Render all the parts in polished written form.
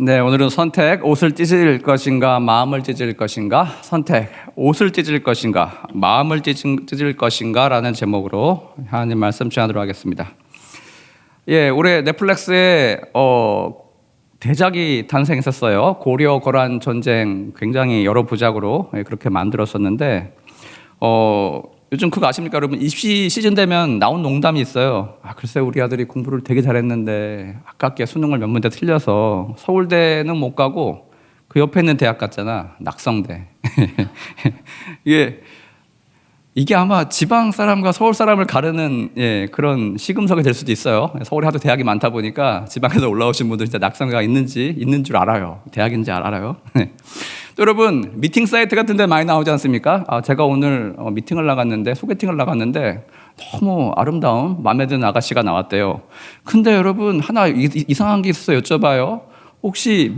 네, 오늘은 선택, 옷을 찢을 것인가, 마음을 찢을 것인가? 선택, 옷을 찢을 것인가, 마음을 찢을 것인가? 라는 제목으로 하나님 말씀 전하도록 하겠습니다. 예, 올해 넷플릭스에 대작이 탄생했었어요. 고려 거란 전쟁 굉장히 여러 부작으로 그렇게 만들었었는데 요즘 그거 아십니까 여러분? 입시 시즌 되면 나온 농담이 있어요. 글쎄 우리 아들이 공부를 되게 잘했는데 아깝게 수능을 몇 문제 틀려서 서울대는 못 가고 그 옆에 있는 대학 갔잖아. 낙성대. 이게 아마 지방 사람과 서울 사람을 가르는 그런 시금석이 될 수도 있어요. 서울에 하도 대학이 많다 보니까 지방에서 올라오신 분들 진짜 낙성대가 있는 줄 알아요. 대학인지 알아요. 또 여러분 미팅 사이트 같은 데 많이 나오지 않습니까? 제가 오늘 소개팅을 나갔는데 너무 아름다운 마음에 드는 아가씨가 나왔대요. 근데 여러분 하나 이상한 게 있어서 여쭤봐요. 혹시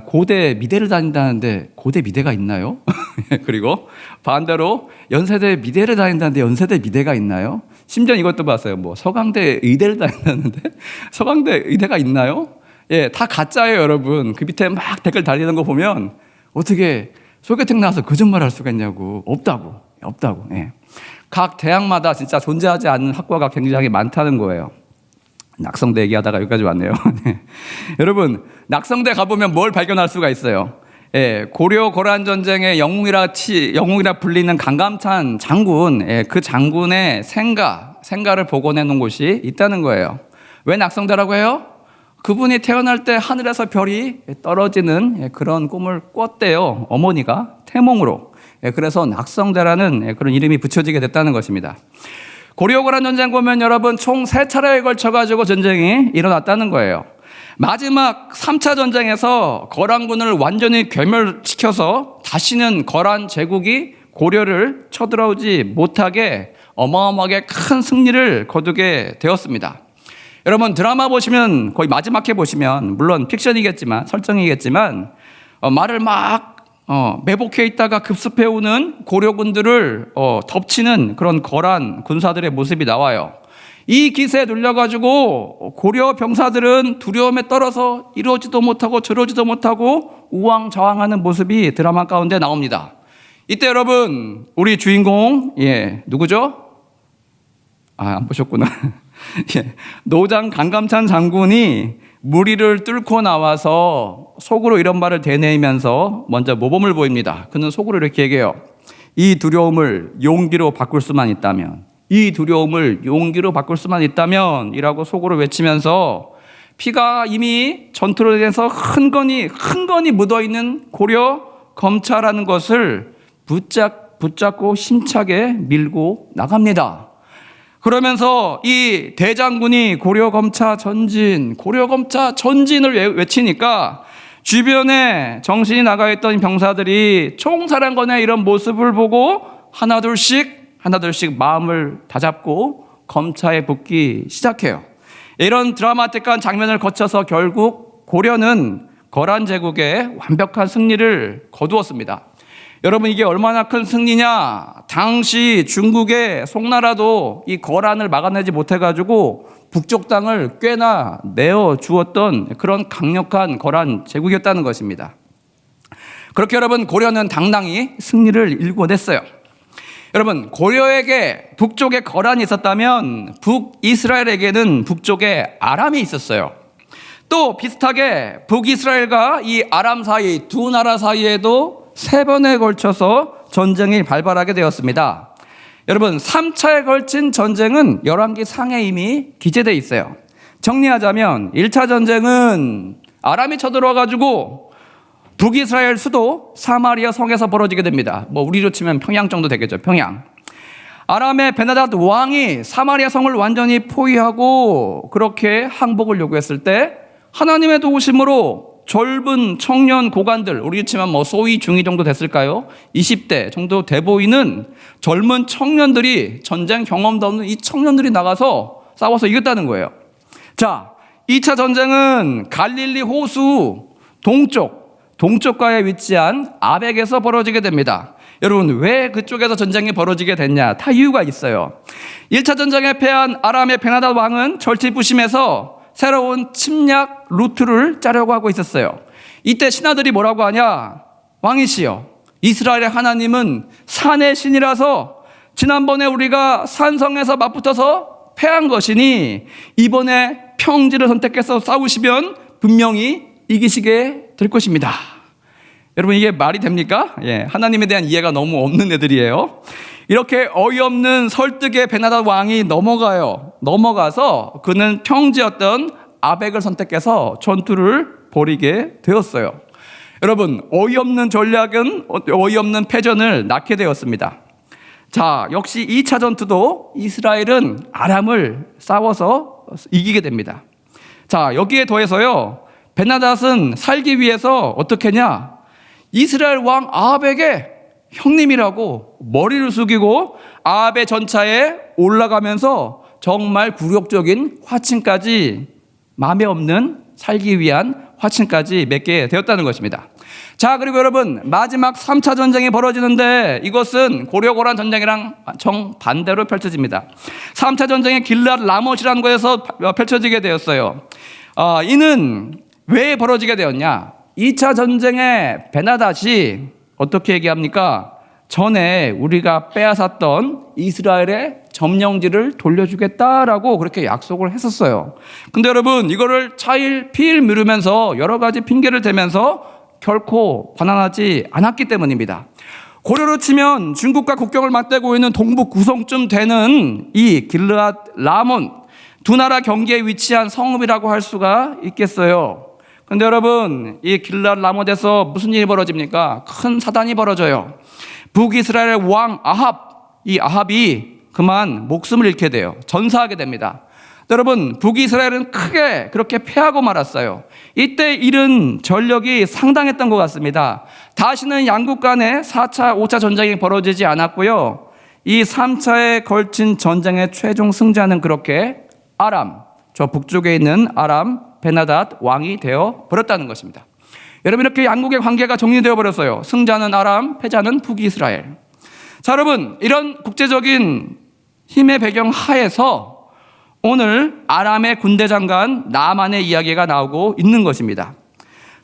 고대 미대를 다닌다는데 고대 미대가 있나요? 그리고 반대로 연세대 미대를 다닌다는데 연세대 미대가 있나요? 심지어 이것도 봤어요. 서강대 의대를 다닌다는데 서강대 의대가 있나요? 다 가짜예요, 여러분. 그 밑에 막 댓글 달리는 거 보면 어떻게 소개팅 나와서 거짓말 할 수가 있냐고. 없다고. 각 대학마다 진짜 존재하지 않는 학과가 굉장히 많다는 거예요. 낙성대 얘기하다가 여기까지 왔네요. 여러분, 낙성대 가보면 뭘 발견할 수가 있어요. 고려 거란 전쟁의 영웅이라 불리는 강감찬 장군, 그 장군의 생가를 복원해 놓은 곳이 있다는 거예요. 왜 낙성대라고 해요? 그분이 태어날 때 하늘에서 별이 떨어지는 그런 꿈을 꿨대요. 어머니가 태몽으로. 그래서 낙성대라는 그런 이름이 붙여지게 됐다는 것입니다. 고려 거란 전쟁 보면 여러분 총 3차례에 걸쳐가지고 전쟁이 일어났다는 거예요. 마지막 3차 전쟁에서 거란군을 완전히 괴멸시켜서 다시는 거란 제국이 고려를 쳐들어오지 못하게 어마어마하게 큰 승리를 거두게 되었습니다. 여러분 드라마 보시면 거의 마지막 회 보시면 물론 픽션이겠지만 설정이겠지만 말을 막 매복해 있다가 급습해 오는 고려군들을 덮치는 그런 거란 군사들의 모습이 나와요. 이 기세에 눌려가지고 고려 병사들은 두려움에 떨어서 이러지도 못하고 저러지도 못하고 우왕좌왕하는 모습이 드라마 가운데 나옵니다. 이때 여러분 우리 주인공 누구죠? 안 보셨구나. 노장 강감찬 장군이 무리를 뚫고 나와서 속으로 이런 말을 되뇌이면서 먼저 모범을 보입니다. 그는 속으로 이렇게 얘기해요. 이 두려움을 용기로 바꿀 수만 있다면 이라고 속으로 외치면서 피가 이미 전투로 인해서 흥건히 묻어있는 고려 검차라는 것을 붙잡고 힘차게 밀고 나갑니다. 그러면서 이 대장군이 고려 검차 전진을 외치니까 주변에 정신이 나가 있던 병사들이 총사령관의 이런 모습을 보고 하나둘씩 마음을 다잡고 검차에 붙기 시작해요. 이런 드라마틱한 장면을 거쳐서 결국 고려는 거란 제국의 완벽한 승리를 거두었습니다. 여러분 이게 얼마나 큰 승리냐? 당시 중국의 송나라도 이 거란을 막아내지 못해가지고 북쪽 땅을 꽤나 내어주었던 그런 강력한 거란 제국이었다는 것입니다. 그렇게 여러분 고려는 당당히 승리를 일궈냈어요. 여러분 고려에게 북쪽에 거란이 있었다면 북이스라엘에게는 북쪽에 아람이 있었어요. 또 비슷하게 북이스라엘과 이 아람 사이 두 나라 사이에도 3번에 걸쳐서 전쟁이 발발하게 되었습니다. 여러분 3차에 걸친 전쟁은 열왕기 상에 이미 기재되어 있어요. 정리하자면 1차 전쟁은 아람이 쳐들어와가지고 북이스라엘 수도 사마리아 성에서 벌어지게 됩니다. 우리로 치면 평양 정도 되겠죠. 평양. 아람의 베나다드 왕이 사마리아 성을 완전히 포위하고 그렇게 항복을 요구했을 때 하나님의 도우심으로 젊은 청년 고관들, 우리 치면 소위 중위 정도 됐을까요? 20대 정도 돼 보이는 젊은 청년들이, 전쟁 경험도 없는 이 청년들이 나가서 싸워서 이겼다는 거예요. 자, 2차 전쟁은 갈릴리 호수 동쪽가에 위치한 아벡에서 벌어지게 됩니다. 여러분 왜 그쪽에서 전쟁이 벌어지게 됐냐? 다 이유가 있어요. 1차 전쟁에 패한 아람의 베나다드 왕은 절치부심해서 새로운 침략 루트를 짜려고 하고 있었어요. 이때 신하들이 뭐라고 하냐? 왕이시여, 이스라엘의 하나님은 산의 신이라서 지난번에 우리가 산성에서 맞붙어서 패한 것이니 이번에 평지를 선택해서 싸우시면 분명히 이기시게 될 것입니다. 여러분, 이게 말이 됩니까? 하나님에 대한 이해가 너무 없는 애들이에요. 이렇게 어이없는 설득에 베나닷 왕이 넘어가서 그는 평지였던 아벡을 선택해서 전투를 벌이게 되었어요. 여러분, 어이없는 전략은 어이없는 패전을 낳게 되었습니다. 자, 역시 2차 전투도 이스라엘은 아람을 싸워서 이기게 됩니다. 자, 여기에 더해서요, 베나닷은 살기 위해서 어떻게 했냐? 이스라엘 왕 아합에게 형님이라고 머리를 숙이고 아합의 전차에 올라가면서 정말 굴욕적인 화친까지, 마음에 없는 살기 위한 화친까지 맺게 되었다는 것입니다. 자, 그리고 여러분, 마지막 3차 전쟁이 벌어지는데 이것은 고려고란 전쟁이랑 정반대로 펼쳐집니다. 3차 전쟁이 길앗 라못이라는 곳에서 펼쳐지게 되었어요. 이는 왜 벌어지게 되었냐? 2차 전쟁에 베나닷이 어떻게 얘기합니까? 전에 우리가 빼앗았던 이스라엘의 점령지를 돌려주겠다라고 그렇게 약속을 했었어요. 근데 여러분, 이거를 차일피일 미루면서 여러 가지 핑계를 대면서 결코 반환하지 않았기 때문입니다. 고려로 치면 중국과 국경을 맞대고 있는 동북 구성쯤 되는 이 길르앗 라몬, 두 나라 경계에 위치한 성읍이라고 할 수가 있겠어요. 근데 여러분, 이 길르앗 라몬에서 무슨 일이 벌어집니까? 큰 사단이 벌어져요. 북이스라엘 왕 아합, 이 아합이 그만 목숨을 잃게 돼요. 전사하게 됩니다. 여러분, 북이스라엘은 크게 그렇게 패하고 말았어요. 이때 잃은 전력이 상당했던 것 같습니다. 다시는 양국 간에 4차, 5차 전쟁이 벌어지지 않았고요. 이 3차에 걸친 전쟁의 최종 승자는 그렇게 아람, 저 북쪽에 있는 아람 베나닷 왕이 되어 버렸다는 것입니다. 여러분, 이렇게 양국의 관계가 정리되어 버렸어요. 승자는 아람, 패자는 북이스라엘. 자, 여러분, 이런 국제적인 힘의 배경 하에서 오늘 아람의 군대 장관 나만의 이야기가 나오고 있는 것입니다.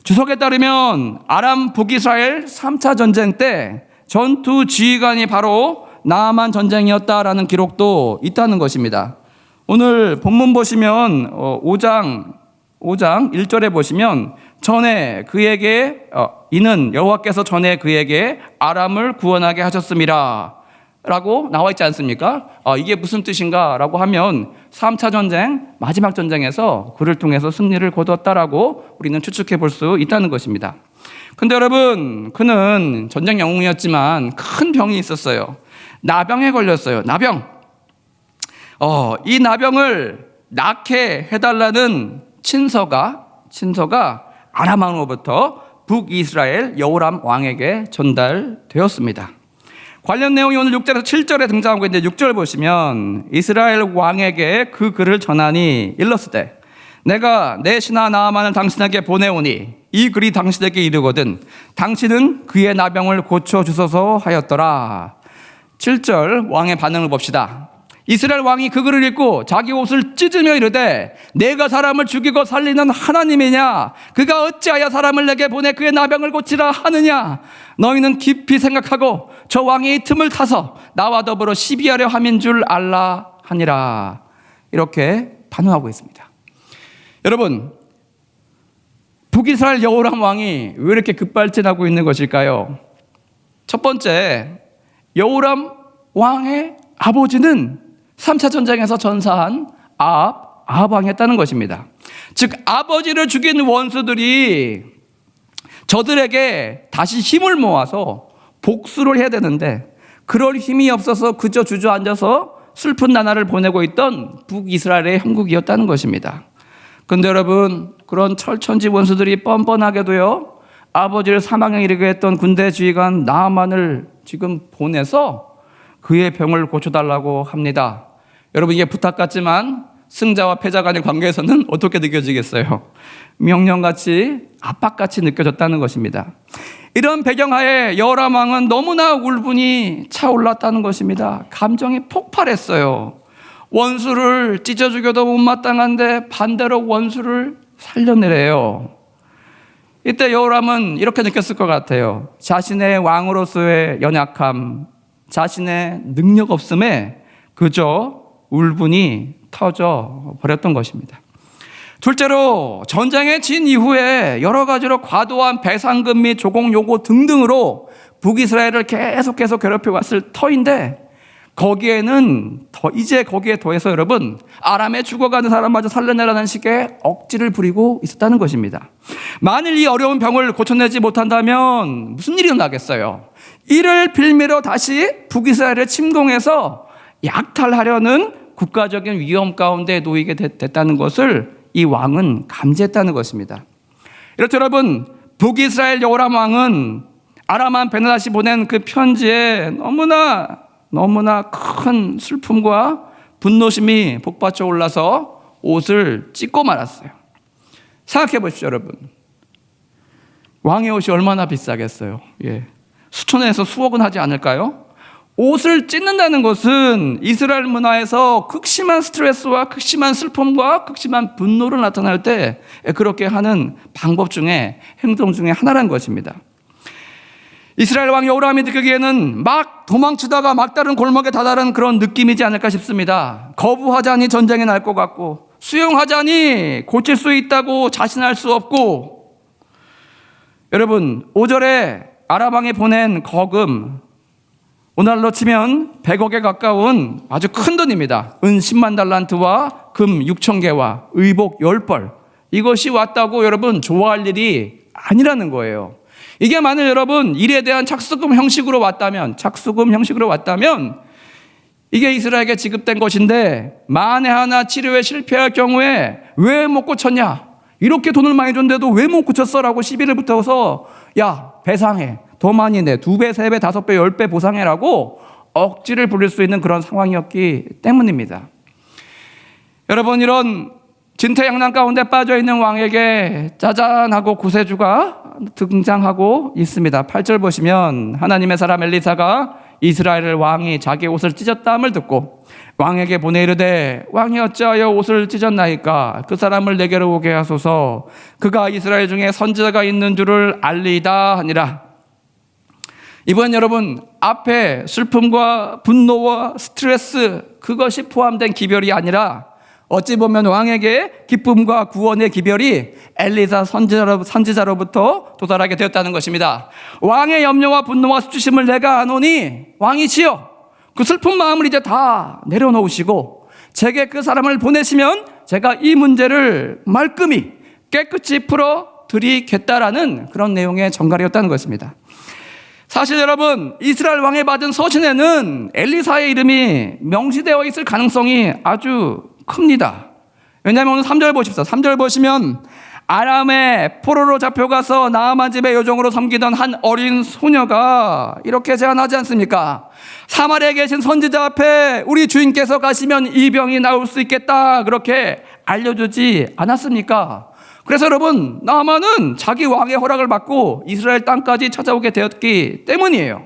주석에 따르면 아람 북이스라엘 3차 전쟁 때 전투 지휘관이 바로 나만 전쟁이었다라는 기록도 있다는 것입니다. 오늘 본문 보시면 5장 1절에 보시면 전에 그에게 이는 여호와께서 전에 그에게 아람을 구원하게 하셨음이라 라고 나와 있지 않습니까? 이게 무슨 뜻인가 라고 하면 3차 전쟁, 마지막 전쟁에서 그를 통해서 승리를 거두었다라고 우리는 추측해 볼 수 있다는 것입니다. 근데 여러분, 그는 전쟁 영웅이었지만 큰 병이 있었어요. 나병에 걸렸어요. 나병. 이 나병을 낫게 해달라는 친서가 아람 왕으로부터 북이스라엘 여호람 왕에게 전달되었습니다. 관련 내용이 오늘 6절에서 7절에 등장하고 있는데 6절 보시면 이스라엘 왕에게 그 글을 전하니 일렀으되 내가 내 신하 나아만을 당신에게 보내오니 이 글이 당신에게 이르거든 당신은 그의 나병을 고쳐주소서 하였더라. 7절 왕의 반응을 봅시다. 이스라엘 왕이 그 글을 읽고 자기 옷을 찢으며 이르되 내가 사람을 죽이고 살리는 하나님이냐? 그가 어찌하여 사람을 내게 보내 그의 나병을 고치라 하느냐? 너희는 깊이 생각하고 저 왕이 이 틈을 타서 나와 더불어 시비하려 함인 줄 알라 하니라. 이렇게 반응하고 있습니다. 여러분, 북이스라엘 여호람 왕이 왜 이렇게 급발진하고 있는 것일까요? 첫 번째, 여호람 왕의 아버지는 3차 전쟁에서 전사한 아합 왕이었다는 것입니다. 즉 아버지를 죽인 원수들이 저들에게 다시 힘을 모아서 복수를 해야 되는데 그럴 힘이 없어서 그저 주저앉아서 슬픈 나날을 보내고 있던 북이스라엘의 형국이었다는 것입니다. 그런데 여러분, 그런 철천지 원수들이 뻔뻔하게도요, 아버지를 사망에 이르게 했던 군대 지휘관 나아만을 지금 보내서 그의 병을 고쳐달라고 합니다. 여러분, 이게 부탁 같지만 승자와 패자 간의 관계에서는 어떻게 느껴지겠어요? 명령같이, 압박같이 느껴졌다는 것입니다. 이런 배경하에 여호람 왕은 너무나 울분이 차올랐다는 것입니다. 감정이 폭발했어요. 원수를 찢어 죽여도 못마땅한데 반대로 원수를 살려내래요. 이때 여호람은 이렇게 느꼈을 것 같아요. 자신의 왕으로서의 연약함, 자신의 능력 없음에 그저 울분이 터져 버렸던 것입니다. 둘째로 전쟁에 진 이후에 여러 가지로 과도한 배상금 및 조공 요구 등등으로 북이스라엘을 계속해서 괴롭혀 왔을 터인데 거기에 더해서 여러분 아람에 죽어가는 사람마저 살려내라는 식의 억지를 부리고 있었다는 것입니다. 만일 이 어려운 병을 고쳐내지 못한다면 무슨 일이 일어나겠어요? 이를 빌미로 다시 북이스라엘을 침공해서 약탈하려는 국가적인 위험 가운데 놓이게 됐다는 것을 이 왕은 감지했다는 것입니다. 이렇게 여러분 북이스라엘 여호람 왕은 아람 왕 베나다시 보낸 그 편지에 너무나 큰 슬픔과 분노심이 복받쳐 올라서 옷을 찢고 말았어요. 생각해 보십시오, 여러분. 왕의 옷이 얼마나 비싸겠어요? 수천에서 수억은 하지 않을까요? 옷을 찢는다는 것은 이스라엘 문화에서 극심한 스트레스와 극심한 슬픔과 극심한 분노를 나타낼 때 그렇게 하는 방법 중에, 행동 중에 하나라는 것입니다. 이스라엘 왕 여호람이 느끼기에는 막 도망치다가 막다른 골목에 다다른 그런 느낌이지 않을까 싶습니다. 거부하자니 전쟁이 날 것 같고, 수용하자니 고칠 수 있다고 자신할 수 없고. 여러분, 5절에 아람 왕이 보낸 거금, 오늘날로 치면 100억에 가까운 아주 큰 돈입니다. 은 10만 달란트와 금 6천 개와 의복 10벌. 이것이 왔다고 여러분 좋아할 일이 아니라는 거예요. 이게 만일 여러분 일에 대한 착수금 형식으로 왔다면 이게 이스라엘에게 지급된 것인데 만에 하나 치료에 실패할 경우에 왜 못 고쳤냐? 이렇게 돈을 많이 줬는데도 왜 못 고쳤어? 라고 시비를 붙어서 야 배상해, 더 많이 내, 2배, 3배, 5배, 10배 보상해라고 억지를 부릴 수 있는 그런 상황이었기 때문입니다. 여러분, 이런 진퇴양난 가운데 빠져있는 왕에게 짜잔하고 구세주가 등장하고 있습니다. 8절 보시면 하나님의 사람 엘리사가 이스라엘 왕이 자기 옷을 찢었다함을 듣고 왕에게 보내 이르되 왕이 어찌하여 옷을 찢었나이까? 그 사람을 내게로 오게 하소서. 그가 이스라엘 중에 선지자가 있는 줄을 알리이다 하니라. 이번 여러분 앞에 슬픔과 분노와 스트레스 그것이 포함된 기별이 아니라 어찌 보면 왕에게 기쁨과 구원의 기별이 엘리사 선지자로부터 도달하게 되었다는 것입니다. 왕의 염려와 분노와 수치심을 내가 아노니 왕이시여 그 슬픈 마음을 이제 다 내려놓으시고 제게 그 사람을 보내시면 제가 이 문제를 말끔히 깨끗이 풀어 드리겠다라는 그런 내용의 전갈이었다는 것입니다. 사실 여러분 이스라엘 왕에 받은 서신에는 엘리사의 이름이 명시되어 있을 가능성이 아주 큽니다. 왜냐하면 오늘 3절 보십시오. 3절 보시면 아람에 포로로 잡혀가서 나아만 집의 요정으로 섬기던 한 어린 소녀가 이렇게 제안하지 않습니까? 사마리아에 계신 선지자 앞에 우리 주인께서 가시면 이 병이 나을 수 있겠다 그렇게 알려주지 않았습니까? 그래서 여러분 나아만은 자기 왕의 허락을 받고 이스라엘 땅까지 찾아오게 되었기 때문이에요.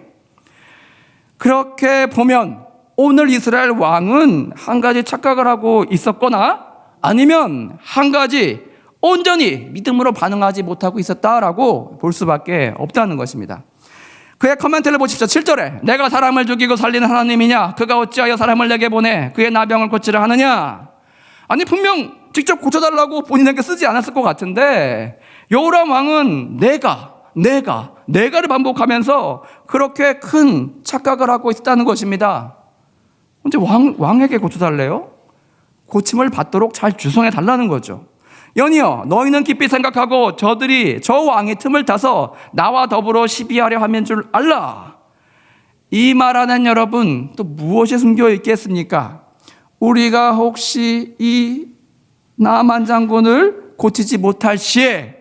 그렇게 보면 오늘 이스라엘 왕은 한 가지 착각을 하고 있었거나 아니면 한 가지 온전히 믿음으로 반응하지 못하고 있었다라고 볼 수밖에 없다는 것입니다. 그의 코멘트를 보십시오. 7절에 내가 사람을 죽이고 살리는 하나님이냐? 그가 어찌하여 사람을 내게 보내 그의 나병을 고치려 하느냐? 아니 분명 직접 고쳐달라고 본인에게 쓰지 않았을 것 같은데 여호람 왕은 내가를 반복하면서 그렇게 큰 착각을 하고 있다는 것입니다. 언제 왕에게 고쳐달래요? 고침을 받도록 잘 주성해 달라는 거죠. 연이여 너희는 깊이 생각하고 저들이 저 왕의 틈을 타서 나와 더불어 시비하려 하면 줄 알라. 이 말 안엔 여러분 또 무엇이 숨겨 있겠습니까? 우리가 혹시 이 나만 장군을 고치지 못할 시에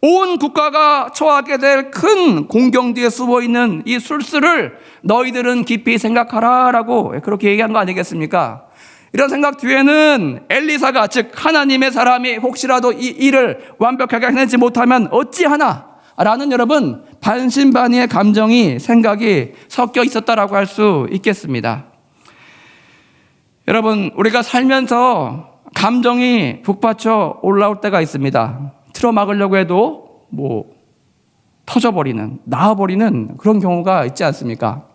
온 국가가 처하게 될 큰 공경 뒤에 숨어 있는 이 술수를 너희들은 깊이 생각하라라고 그렇게 얘기한 거 아니겠습니까? 이런 생각 뒤에는 엘리사가 즉 하나님의 사람이 혹시라도 이 일을 완벽하게 해내지 못하면 어찌하나 라는 여러분 반신반의의 감정이 생각이 섞여 있었다라고 할 수 있겠습니다. 여러분, 우리가 살면서 감정이 북받쳐 올라올 때가 있습니다. 틀어막으려고 해도 터져버리는, 나와버리는 그런 경우가 있지 않습니까?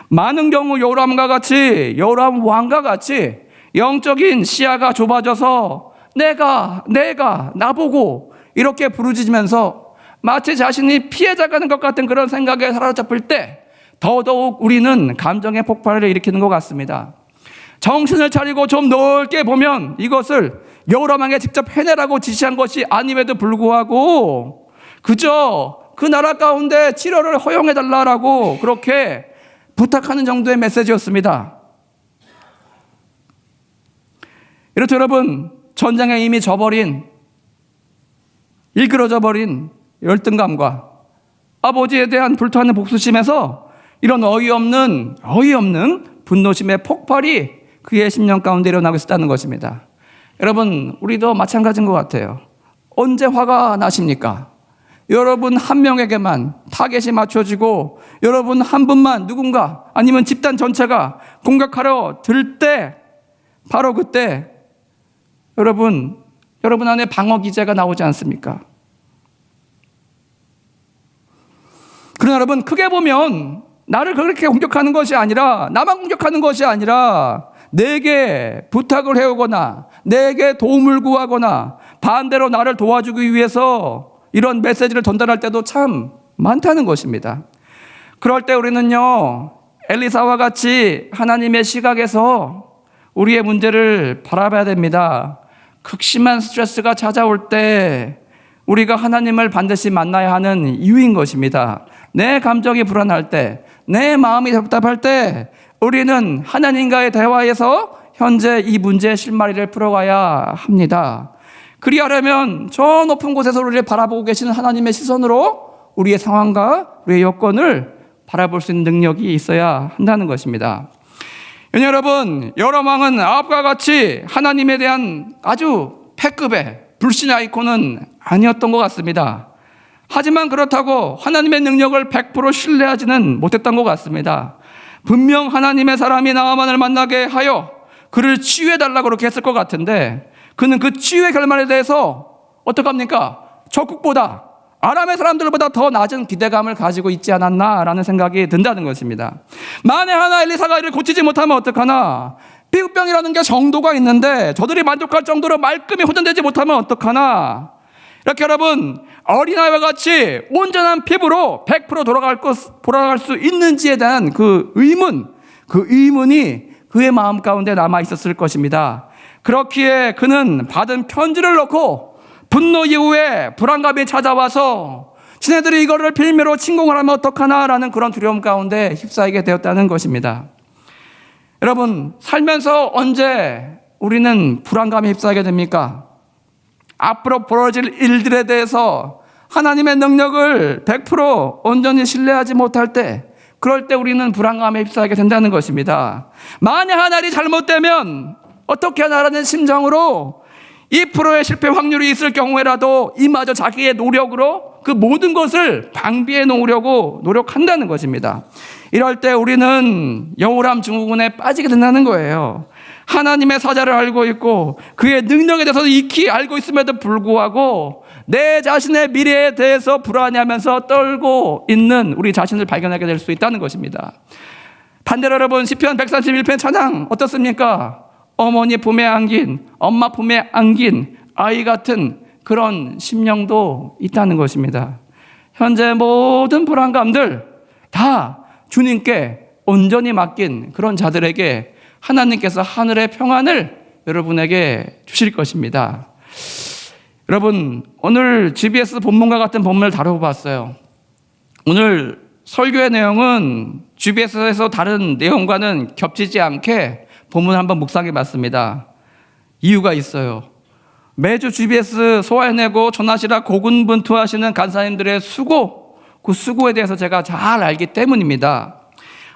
많은 경우 요람과 같이, 요람 왕과 같이 영적인 시야가 좁아져서 내가 나보고 이렇게 부르짖으면서 마치 자신이 피해자가 된 것 같은 그런 생각에 사로잡힐 때 더더욱 우리는 감정의 폭발을 일으키는 것 같습니다. 정신을 차리고 좀 넓게 보면 이것을 여호람에게 직접 해내라고 지시한 것이 아님에도 불구하고 그저 그 나라 가운데 치료를 허용해달라고 그렇게 부탁하는 정도의 메시지였습니다. 이렇듯 여러분, 전장에 이미 일그러져 버린 열등감과 아버지에 대한 불타는 복수심에서 이런 어이없는 분노심의 폭발이 그의 심령 가운데 일어나고 있었다는 것입니다. 여러분, 우리도 마찬가지인 것 같아요. 언제 화가 나십니까? 여러분 한 명에게만 타겟이 맞춰지고 여러분 한 분만 누군가 아니면 집단 전체가 공격하려 들 때 바로 그때 여러분 안에 방어 기제가 나오지 않습니까? 그러나 여러분, 크게 보면 나를 그렇게 공격하는 것이 아니라, 나만 공격하는 것이 아니라 내게 부탁을 해오거나 내게 도움을 구하거나 반대로 나를 도와주기 위해서 이런 메시지를 전달할 때도 참 많다는 것입니다. 그럴 때 우리는요, 엘리사와 같이 하나님의 시각에서 우리의 문제를 바라봐야 됩니다. 극심한 스트레스가 찾아올 때 우리가 하나님을 반드시 만나야 하는 이유인 것입니다. 내 감정이 불안할 때, 내 마음이 답답할 때 우리는 하나님과의 대화에서 현재 이 문제의 실마리를 풀어가야 합니다. 그리하려면 저 높은 곳에서 우리를 바라보고 계시는 하나님의 시선으로 우리의 상황과 우리의 여건을 바라볼 수 있는 능력이 있어야 한다는 것입니다. 여러분, 여로왕은 아합과 같이 하나님에 대한 아주 패급의 불신 아이콘은 아니었던 것 같습니다. 하지만 그렇다고 하나님의 능력을 100% 신뢰하지는 못했던 것 같습니다. 분명 하나님의 사람이 나아만을 만나게 하여 그를 치유해달라고 그렇게 했을 것 같은데 그는 그 치유의 결말에 대해서 어떡합니까? 적국보다 아람의 사람들보다 더 낮은 기대감을 가지고 있지 않았나라는 생각이 든다는 것입니다. 만에 하나 엘리사가 이를 고치지 못하면 어떡하나? 피부병이라는 게 정도가 있는데 저들이 만족할 정도로 말끔히 호전되지 못하면 어떡하나? 이렇게 여러분, 어린아이와 같이 온전한 피부로 100% 돌아갈 수 있는지에 대한 그 의문이 그의 마음 가운데 남아 있었을 것입니다. 그렇기에 그는 받은 편지를 넣고 분노 이후에 불안감이 찾아와서 지네들이 이거를 빌미로 침공을 하면 어떡하나라는 그런 두려움 가운데 휩싸이게 되었다는 것입니다. 여러분, 살면서 언제 우리는 불안감에 휩싸이게 됩니까? 앞으로 벌어질 일들에 대해서 하나님의 능력을 100% 온전히 신뢰하지 못할 때, 그럴 때 우리는 불안감에 휩싸이게 된다는 것입니다. 만약 하나가 잘못되면 어떻게 하나라는 심정으로 2%의 실패 확률이 있을 경우에라도 이마저 자기의 노력으로 그 모든 것을 방비해 놓으려고 노력한다는 것입니다. 이럴 때 우리는 여호람 증후군에 빠지게 된다는 거예요. 하나님의 사자를 알고 있고 그의 능력에 대해서 익히 알고 있음에도 불구하고 내 자신의 미래에 대해서 불안해하면서 떨고 있는 우리 자신을 발견하게 될 수 있다는 것입니다. 반대로 여러분, 시편 131편 찬양 어떻습니까? 어머니 품에 안긴, 엄마 품에 안긴 아이 같은 그런 심령도 있다는 것입니다. 현재 모든 불안감들 다 주님께 온전히 맡긴 그런 자들에게 하나님께서 하늘의 평안을 여러분에게 주실 것입니다. 여러분, 오늘 GBS 본문과 같은 본문을 다뤄봤어요. 오늘 설교의 내용은 GBS에서 다른 내용과는 겹치지 않게 본문을 한번 묵상해봤습니다. 이유가 있어요. 매주 GBS 소화해내고 전하시라 고군분투하시는 간사님들의 수고, 그 수고에 대해서 제가 잘 알기 때문입니다.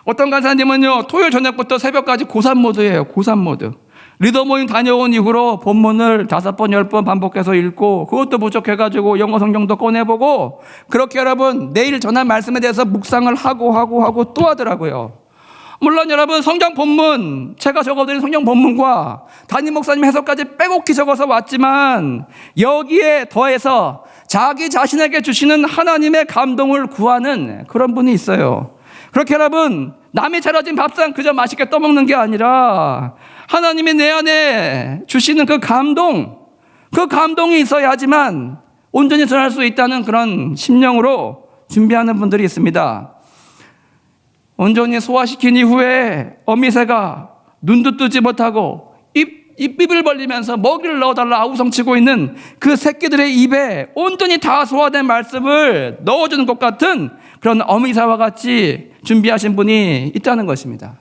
어떤 간사님은요, 토요일 저녁부터 새벽까지 고산 모드예요. 고산 모드. 리더 모임 다녀온 이후로 본문을 5번, 10번 반복해서 읽고 그것도 부족해가지고 영어 성경도 꺼내보고 그렇게 여러분 내일 전할 말씀에 대해서 묵상을 하고 또 하더라고요. 물론 여러분 성경 본문, 제가 적어드린 성경 본문과 담임 목사님 해석까지 빼곡히 적어서 왔지만 여기에 더해서 자기 자신에게 주시는 하나님의 감동을 구하는 그런 분이 있어요. 그렇게 여러분, 남이 차려진 밥상 그저 맛있게 떠먹는 게 아니라 하나님이 내 안에 주시는 그 감동이 있어야지만 온전히 전할 수 있다는 그런 심령으로 준비하는 분들이 있습니다. 온전히 소화시킨 이후에 어미새가 눈도 뜨지 못하고 입을 벌리면서 먹이를 넣어달라 아우성치고 있는 그 새끼들의 입에 온전히 다 소화된 말씀을 넣어주는 것 같은 그런 어미새와 같이 준비하신 분이 있다는 것입니다.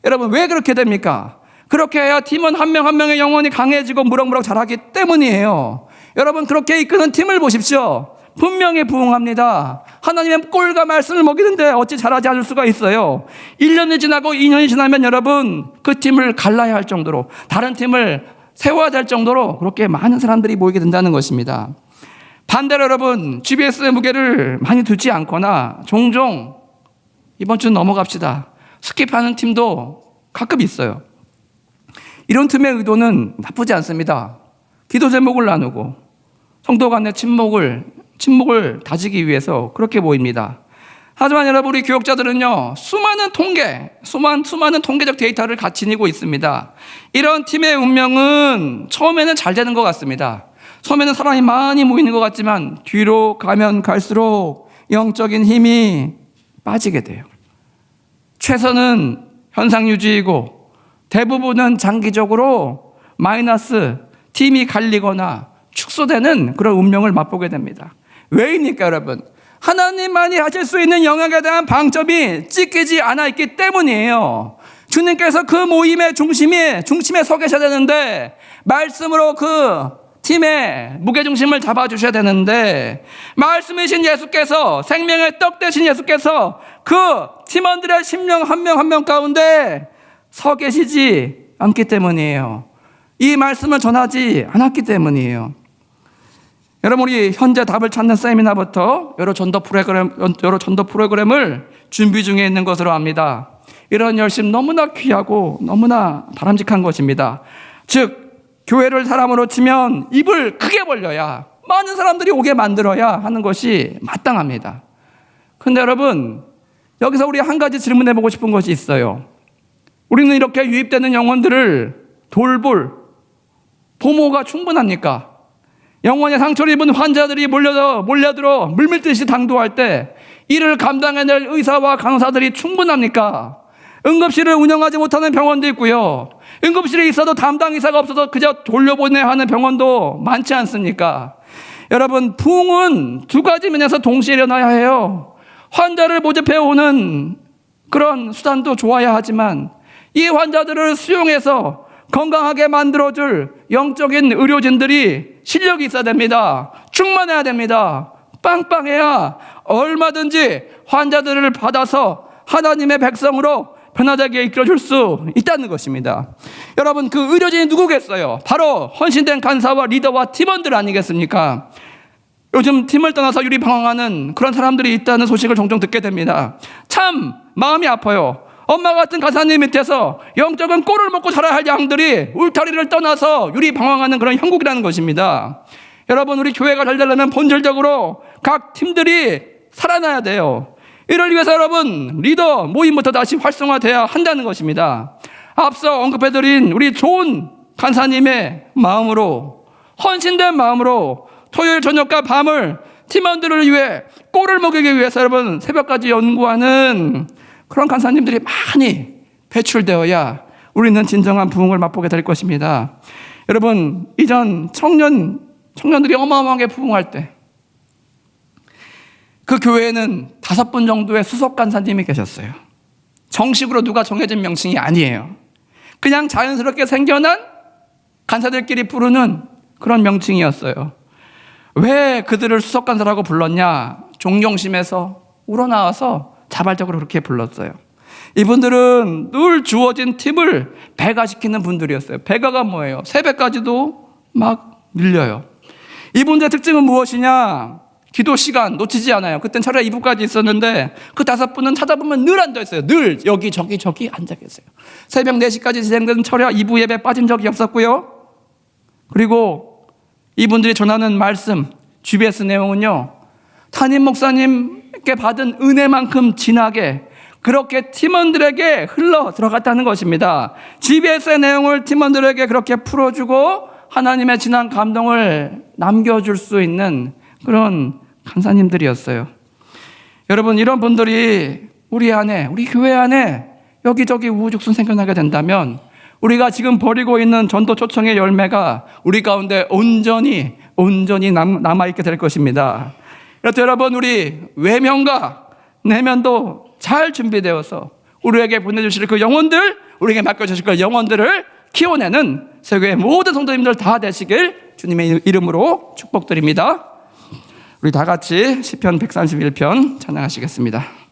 여러분, 왜 그렇게 됩니까? 그렇게 해야 팀원 한 명 한 명의 영혼이 강해지고 무럭무럭 자라기 때문이에요. 여러분, 그렇게 이끄는 팀을 보십시오. 분명히 부응합니다. 하나님의 꼴과 말씀을 먹이는데 어찌 잘하지 않을 수가 있어요. 1년이 지나고 2년이 지나면 여러분, 그 팀을 갈라야 할 정도로, 다른 팀을 세워야 될 정도로 그렇게 많은 사람들이 모이게 된다는 것입니다. 반대로 여러분, GBS의 무게를 많이 두지 않거나 종종 이번 주 넘어갑시다, 스킵하는 팀도 가끔 있어요. 이런 팀의 의도는 나쁘지 않습니다. 기도 제목을 나누고 성도 간의 침묵을 다지기 위해서 그렇게 보입니다. 하지만 여러분, 우리 교역자들은요, 수많은 통계적 데이터를 같이 지니고 있습니다. 이런 팀의 운명은 처음에는 잘 되는 것 같습니다. 처음에는 사람이 많이 모이는 것 같지만 뒤로 가면 갈수록 영적인 힘이 빠지게 돼요. 최선은 현상 유지이고 대부분은 장기적으로 마이너스, 팀이 갈리거나 축소되는 그런 운명을 맛보게 됩니다. 왜입니까, 여러분? 하나님만이 하실 수 있는 영역에 대한 방점이 찢기지 않아 있기 때문이에요. 주님께서 그 모임의 중심에 서 계셔야 되는데, 말씀으로 그 팀의 무게중심을 잡아주셔야 되는데, 말씀이신 예수께서, 생명의 떡 되신 예수께서 그 팀원들의 심령 한 명 한 명 가운데 서 계시지 않기 때문이에요. 이 말씀을 전하지 않았기 때문이에요. 여러분, 우리 현재 답을 찾는 세미나부터 여러 전도 프로그램을 준비 중에 있는 것으로 압니다. 이런 열심 너무나 귀하고 너무나 바람직한 것입니다. 즉, 교회를 사람으로 치면 입을 크게 벌려야, 많은 사람들이 오게 만들어야 하는 것이 마땅합니다. 근데 여러분, 여기서 우리 한 가지 질문해보고 싶은 것이 있어요. 우리는 이렇게 유입되는 영혼들을 돌볼 부모가 충분합니까? 영혼의 상처를 입은 환자들이 몰려들어 물밀듯이 당도할 때 이를 감당해낼 의사와 간호사들이 충분합니까? 응급실을 운영하지 못하는 병원도 있고요, 응급실에 있어도 담당 의사가 없어서 그저 돌려보내야 하는 병원도 많지 않습니까? 여러분, 부흥은 두 가지 면에서 동시에 일어나야 해요. 환자를 모집해오는 그런 수단도 좋아야 하지만 이 환자들을 수용해서 건강하게 만들어줄 영적인 의료진들이 실력이 있어야 됩니다. 충만해야 됩니다. 빵빵해야 얼마든지 환자들을 받아서 하나님의 백성으로 변화되게 이끌어줄 수 있다는 것입니다. 여러분, 그 의료진이 누구겠어요? 바로 헌신된 간사와 리더와 팀원들 아니겠습니까? 요즘 팀을 떠나서 유리방황하는 그런 사람들이 있다는 소식을 종종 듣게 됩니다. 참 마음이 아파요. 엄마 같은 간사님 밑에서 영적인 꼴을 먹고 살아야 할 양들이 울타리를 떠나서 유리방황하는 그런 형국이라는 것입니다. 여러분, 우리 교회가 잘 되려면 본질적으로 각 팀들이 살아나야 돼요. 이를 위해서 여러분, 리더 모임부터 다시 활성화돼야 한다는 것입니다. 앞서 언급해드린 우리 좋은 간사님의 마음으로, 헌신된 마음으로 토요일 저녁과 밤을 팀원들을 위해 꼴을 먹이기 위해서 여러분 새벽까지 연구하는 그런 간사님들이 많이 배출되어야 우리는 진정한 부흥을 맛보게 될 것입니다. 여러분, 이전 청년들이 어마어마하게 부흥할 때 그 교회에는 5분 정도의 수석 간사님이 계셨어요. 정식으로 누가 정해진 명칭이 아니에요. 그냥 자연스럽게 생겨난 간사들끼리 부르는 그런 명칭이었어요. 왜 그들을 수석 간사라고 불렀냐? 존경심에서 우러나와서 자발적으로 그렇게 불렀어요. 이분들은 늘 주어진 팀을 배가시키는 분들이었어요. 배가가 뭐예요? 새벽까지도 막 밀려요. 이분들의 특징은 무엇이냐? 기도 시간 놓치지 않아요. 그땐 철야 2부까지 있었는데 그 5분은 찾아보면 늘 앉아있어요. 늘 여기 저기 앉아 계세요. 새벽 4시까지 진행된 철야 2부 예배 빠진 적이 없었고요. 그리고 이분들이 전하는 말씀 GBS 내용은요, 담임 목사님께 받은 은혜만큼 진하게 그렇게 팀원들에게 흘러 들어갔다는 것입니다. GBS의 내용을 팀원들에게 그렇게 풀어주고 하나님의 진한 감동을 남겨줄 수 있는 그런 간사님들이었어요. 여러분, 이런 분들이 우리 안에, 우리 교회 안에 여기저기 우후죽순 생겨나게 된다면 우리가 지금 벌이고 있는 전도 초청의 열매가 우리 가운데 온전히 남아있게 될 것입니다. 그래서 여러분, 우리 외면과 내면도 잘 준비되어서 우리에게 보내주실 그 영혼들, 우리에게 맡겨주실 그 영혼들을 키워내는 세계의 모든 성도님들 다 되시길 주님의 이름으로 축복드립니다. 우리 다 같이 시편 131편 찬양하시겠습니다.